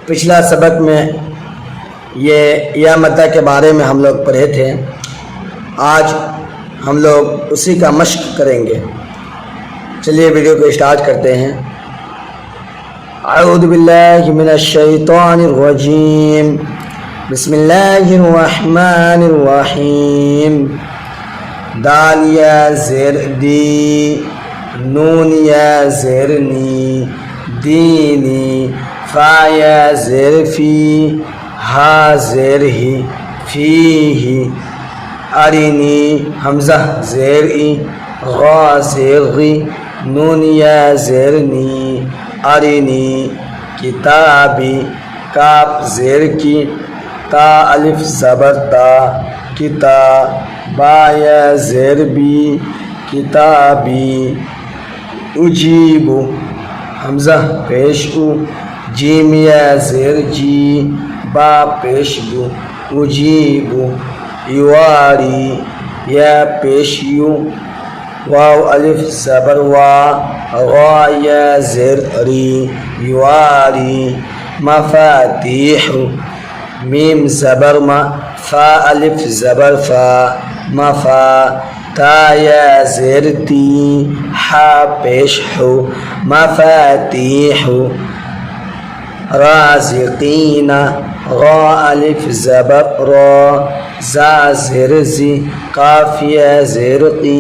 पिछला सबक में ये या मद्दा के बारे में हम लोग पढ़े थे। आज हम लोग उसी का मश्क करेंगे। चलिए वीडियो को स्टार्ट करते हैं। अऊज़ु बिल्लाहि मिनश शैतानिर रजीम, बिस्मिल्लाहिर रहमानिर रहीम। दाल या ज़ेर दी, नून या ज़ेर नी, दीनी, फा या ज़ेर फी, हा ज़ेर ही, फी ही, अरिनी, हमज़ा ज़ेर ई, ग़ा ज़ेर गी, नून या ज़ेर नी, अरिनी, किताबी, काफ ज़ेर की, ता अलिफ ज़बर ता, किता, बा या ज़ेर बी, किताबी, उजीबु, हमज़ा पेश उ, जीम या ज़ेर जी, बा पेश बु, उजीबु, युवारी, या पेश यू, वाव अलिफ ज़बर वा, ग़ा या ज़ेर री, युवारी, मफ़ातीहु, मीम ज़बर मा, फ़ा अलिफ ज़बर फ़ा, मफ़ा, ता या ज़ेर ती, हा पेश हु, मफ़ातीहु, राज़िक़ीना, ग़ा अलिफ ज़बर रा, ज़ा ज़ेर ज़ी, काफ या ज़ेर क़ी,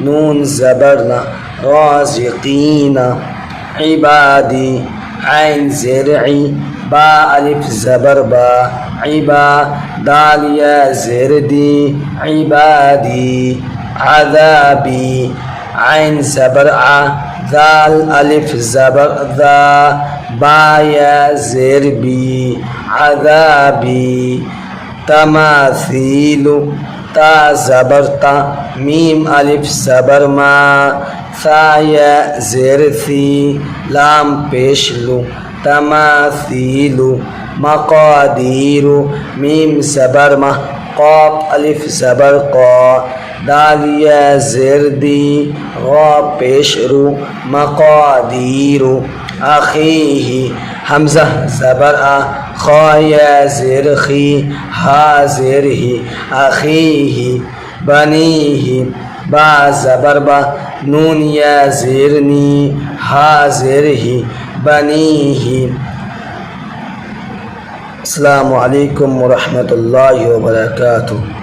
नून ज़बर ना, राज़िक़ीना, इबादी, ऐन ज़ेर ई, बा अलिफ ज़बर बा, इबा, दाल या ज़ेर दी, इबादी, अज़ाबी, ऐन ज़बर आ, दाल अलिफ ज़बर दा, बा या ज़ेर बी, अज़ाबी, तमासीलु, ता ज़बर ता, मीम अलिफ ज़बर मा, सा या ज़ेर सी, लाम पेश लु, तमासीलु, मक़ादीरु, मीम ज़बर मा, क़ाफ अलिफ ज़बर क़ा, दाल या ज़ेर दी, ग़ा पेश रु, मक़ादीरु, अख़ीही, हमज़ा ज़बर आ, ख़ा या ज़ेर ख़ी, हा ज़ेर ही, अख़ीही, बनीही, बा ज़बर बा, नून या ज़ेर नी, हा ज़ेर ही, बनीही। अस्सलामु अलैकुम व रहमतुल्लाहि व बरकातुहू।